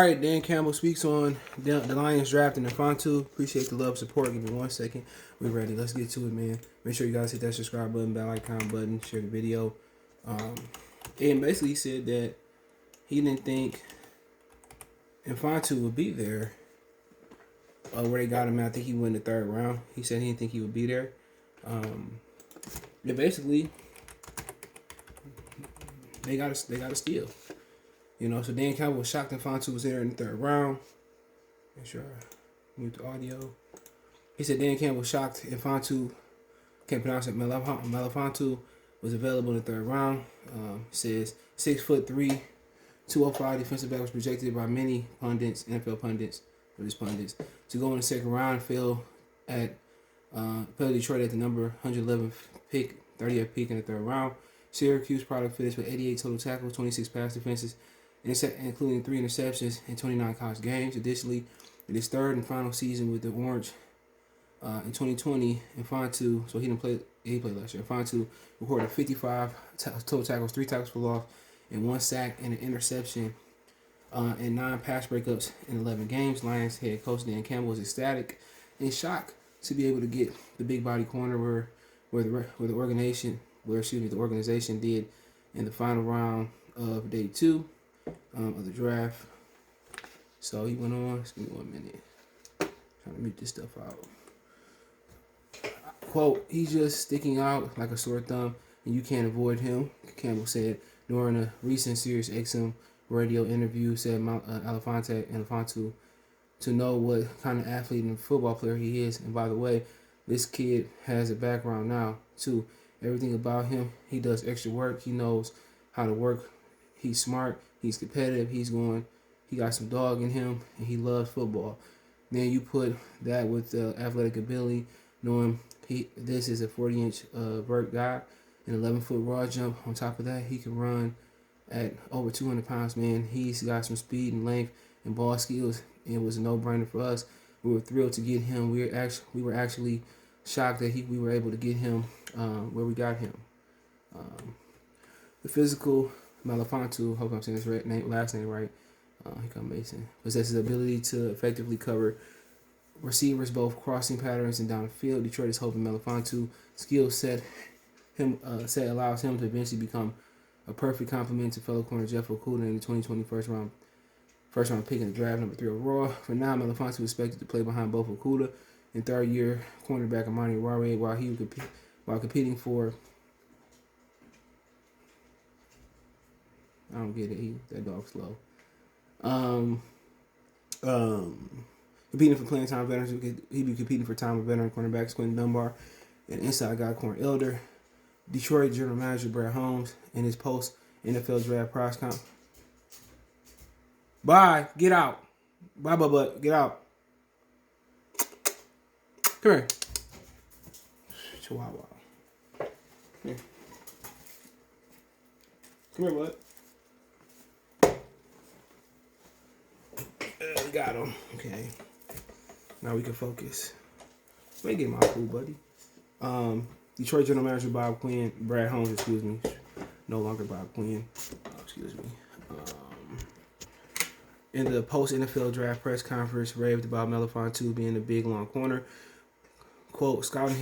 right, Dan Campbell speaks on the Lions draft and Ifeatu. Appreciate the love, support. Give me 1 second. We're ready. Let's get to it, man. Make sure you guys hit that subscribe button, bell icon button, share the video. And basically he said that he didn't think Ifeatu would be there. Where they got him, I think he went in the third round. He said he didn't think he would be there. Basically, they got a steal. You know, so Dan Campbell was shocked Ifeatu was there in the third round. Make sure I mute the audio. He said Dan Campbell was shocked Ifeatu, can't pronounce it, Melifonwu was available in the third round. Says 6'3", 205 defensive back was projected by many pundits, NFL pundits, or just pundits, to go in the second round. Fell Detroit at the number 111 pick, 30th pick in the third round. Syracuse product finished with 88 total tackles, 26 pass defenses, including 3 interceptions in 29 college games. Additionally, in his third and final season with the Orange in 2020, Ifeatu, so he didn't play. He played last year. Ifeatu recorded 55 total tackles, 3 tackles for loss, and 1 sack and an interception, and 9 pass breakups in 11 games. Lions head coach Dan Campbell was ecstatic and shocked to be able to get the big body corner where the organization did in the final round of day 2 of the draft. So he went on. Just give me 1 minute. Trying to mute this stuff out. Quote, he's just sticking out like a sore thumb, and you can't avoid him, Campbell said during a recent Sirius XM radio interview. Said Ifeatu to know what kind of athlete and football player he is. And by the way, this kid has a background now, too. Everything about him, he does extra work. He knows how to work. He's smart. He's competitive. He got some dog in him, and he loves football. Then you put that with athletic ability, knowing this is a 40-inch vert guy, an 11-foot raw jump. On top of that, he can run at over 200 pounds, man. He's got some speed and length and ball skills. It was a no-brainer for us. We were thrilled to get him. We were actually shocked that we were able to get him where we got him. The physical Melifonwu, hope I'm saying his last name right. Here come Mason. Possesses the ability to effectively cover receivers, both crossing patterns and down the field. Detroit is hoping Melifonwu skill set allows him to eventually become a perfect complement to fellow corner Jeff Okudah in the 2020 first round pick in the draft, number 3 overall. For now, Melifonwu is expected to play behind both Okudah and third-year cornerback Amani Ware while competing for. I don't get it. That dog's slow. Competing for playing time veterans, he'd be competing for time with veteran cornerbacks Quentin Dunbar and inside guy Corn Elder. Detroit general manager Brad Holmes in his post NFL draft press conference. Bye, get out. Bye, get out. Come here. Chihuahua. Here. Come here, bud. We got him. Okay. Now we can focus. Let me get my food, buddy. Detroit general manager Brad Holmes, excuse me. No longer Bob Quinn. Excuse me. In the post-NFL draft press conference, raved about Melifonwu being a big, long corner. Quote, scouting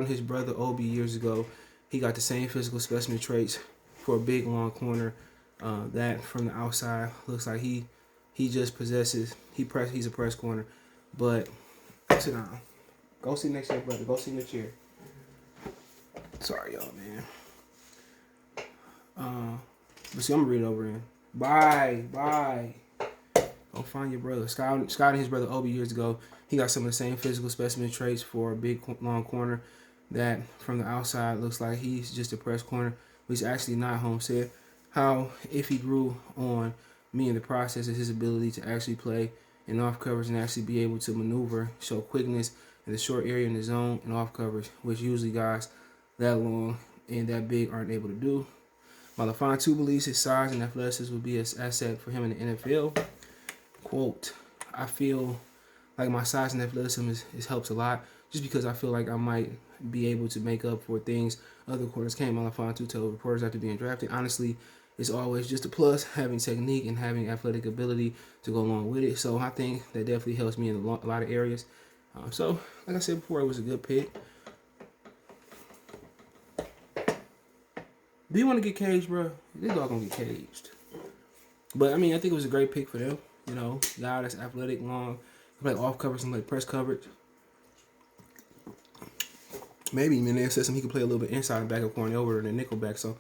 his brother Obi years ago, he got the same physical specimen traits for a big, long corner that from the outside looks like he just possesses, he's a press corner. But, sit down. Go sit next to your brother. Go sit in the chair. Sorry, y'all, man. But see, I'm going to read it over in. Bye. Go find your brother. Scouting his brother Obi years ago, he got some of the same physical specimen traits for a big, long corner that from the outside looks like he's just a press corner, but he's actually not. Holmes said how if he grew on me in the process is his ability to actually play in off coverage and actually be able to maneuver, show quickness in the short area in the zone and off coverage, which usually guys that long and that big aren't able to do. Melifonwu believes his size and athleticism will be an asset for him in the NFL. Quote, I feel like my size and athleticism helps a lot just because I feel like I might be able to make up for things other quarters can't. Melifonwu told reporters after being drafted. Honestly, is always just a plus. Having technique and having athletic ability to go along with it. So I think that definitely helps me in a lot of areas. So, like I said before, it was a good pick. Do you want to get caged, bro? This dog gonna get caged. But I mean, I think it was a great pick for them. You know, guy that's athletic, long, play off coverage and like press coverage. Maybe even they said something he could play a little bit inside and back up corner over and nickel back. So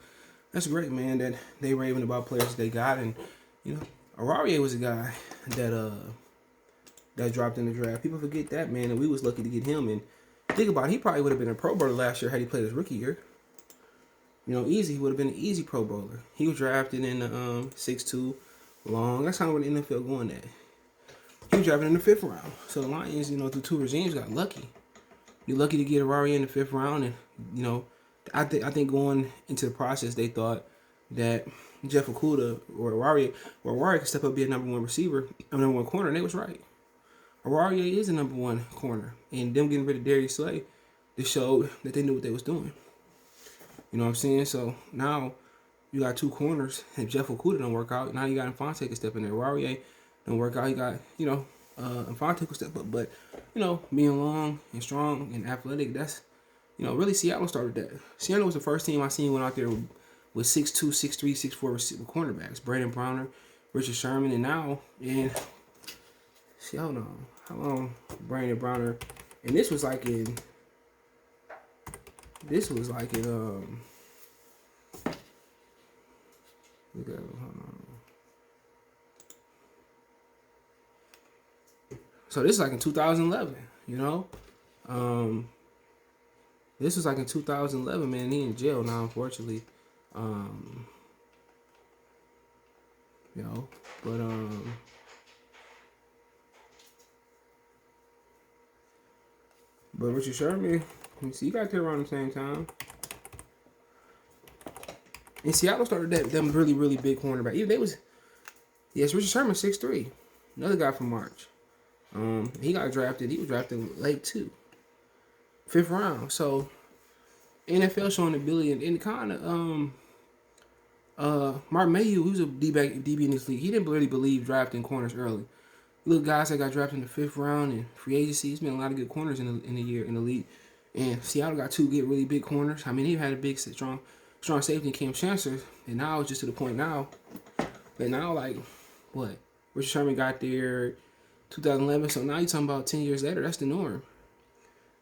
that's great, man. That they raving about players they got, and you know, Aurier was a guy that dropped in the draft. People forget that, man, and we was lucky to get him. And think about it, he probably would have been a Pro Bowler last year had he played his rookie year. You know, easy. He would have been an easy Pro Bowler. He was drafted in the 6'2", long. That's kind of where the NFL going at. He was drafted in the 5th round. So the Lions, you know, through 2 regimes got lucky. You're lucky to get Aurier in the 5th round, and you know, I think going into the process, they thought that Jeff Okudah or Aurier could step up and be a number 1 receiver, a number 1 corner, and they was right. Aurier is a number 1 corner, and them getting rid of Darius Slay, they showed that they knew what they was doing. You know what I'm saying? So now you got 2 corners. If Jeff Okudah don't work out, now you got Infante can step in there. Aurier don't work out, you got, you know, Infante can step up. But, you know, being long and strong and athletic, that's, you know, really Seattle started that. Seattle was the first team I seen went out there with 6'2", 6'3", 6'4" cornerbacks. Brandon Browner, Richard Sherman, and now, and see, I don't know how long Brandon Browner, and this was like in so this is like in 2011, you know. This was like in 2011, man. He in jail now, unfortunately. You know, but Richard Sherman, you see, he got there around the same time. And Seattle started them really, really big cornerback. Even Richard Sherman 6'3", another guy from March. He got drafted. He was drafted late too, 5th round. So NFL showing ability, and kind of Mark Mayhew, who's a DB in this league, he didn't really believe drafting corners early. Look, guys that got drafted in the 5th round in free agency, he's been a lot of good corners in the year in the league. And Seattle got 2 really big corners. I mean, he had a big, strong safety in Cam Chancellor, and now it's just to the point now. But now, like, what? Richard Sherman got there 2011, so now you're talking about 10 years later, that's the norm.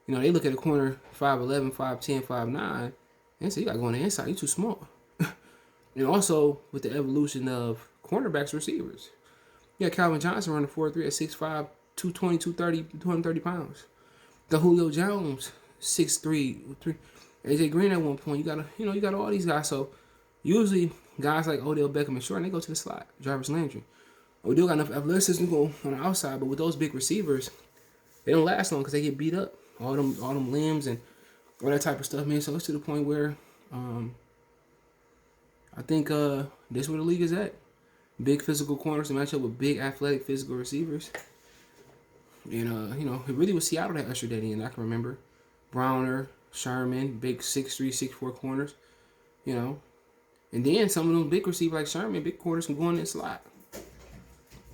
You know, they look at a corner 5'11", 5'10", 5'9", and say, you got to go on the inside, you're too small. And also, with the evolution of cornerbacks receivers. You got Calvin Johnson running 4'3" at 6'5", 220, 230, 230 pounds. The Julio Jones, 6'3", 3. AJ Green at one point. You got all these guys. So usually guys like Odell Beckham and Short, they go to the slot. Jarvis Landry. Odell got enough athleticism to go on the outside, but with those big receivers, they don't last long because they get beat up. All them limbs and all that type of stuff, man. So it's to the point where I think this is where the league is at. Big physical corners to match up with big athletic physical receivers. And you know, it really was Seattle that ushered that in. I can remember Browner, Sherman, big 6'3", 6'4" corners, you know. And then some of those big receivers like Sherman, big corners can go in that slot.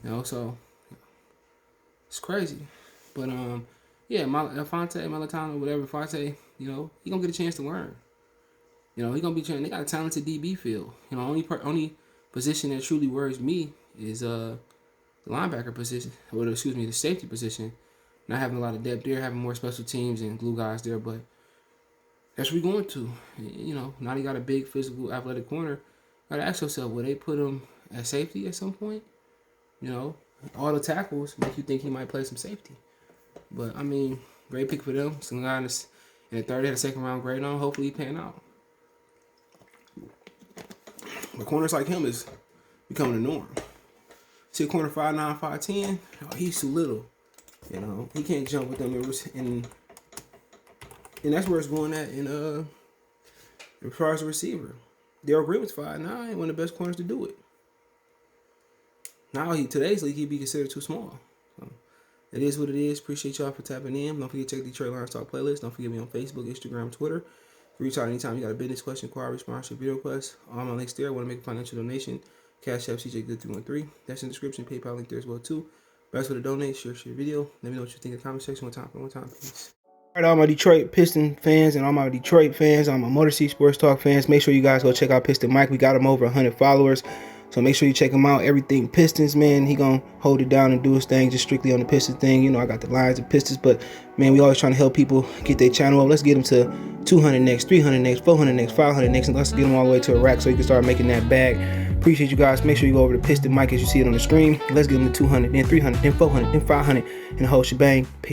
You know, so it's crazy. But yeah, Infante, Melifonwu, whatever, Infante, you know, he gonna get a chance to learn. You know, he gonna be trying. They got a talented DB field. You know, only position that truly worries me is the linebacker position, or the safety position. Not having a lot of depth there, having more special teams and glue guys there, but that's what we're going to. You know, now they got a big physical athletic corner. Gotta ask yourself, will they put him at safety at some point? You know, all the tackles make you think he might play some safety. But I mean, great pick for them. Some guy in the 3rd, had a 2nd round grade on. Hopefully he pan out. But corners like him is becoming the norm. See a corner 5'9", 5'10", oh, he's too little. You know, he can't jump with them. And that's where it's going at as far as a receiver. Darrell Green was 5'9", one of the best corners to do it. Now today's league, he'd be considered too small. So it is what it is. Appreciate y'all for tapping in. Don't forget to check the Detroit Lions Talk playlist. Don't forget me on Facebook, Instagram, Twitter. Reach out anytime you got a business question, inquiry, sponsorship, video request. All my links there. Want to make a financial donation? Cash App CJ Good 313. That's in the description. PayPal link there as well too. Best way to donate. Share video. Let me know what you think in the comment section. One time. Peace. All right, all my Detroit Piston fans and all my Detroit fans, all my Motor City Sports Talk fans, make sure you guys go check out Piston Mike. We got him over 100 followers. So make sure you check him out. Everything Pistons, man. He gonna hold it down and do his thing just strictly on the Pistons thing. You know, I got the Lions and Pistons, but man, we always trying to help people get their channel up. Let's get them to 200 next, 300 next, 400 next, 500 next, and let's get them all the way to a rack so you can start making that bag. Appreciate you guys. Make sure you go over to Piston Mike as you see it on the screen. Let's get them to 200, then 300, then 400, then 500, and the whole shebang. Peace.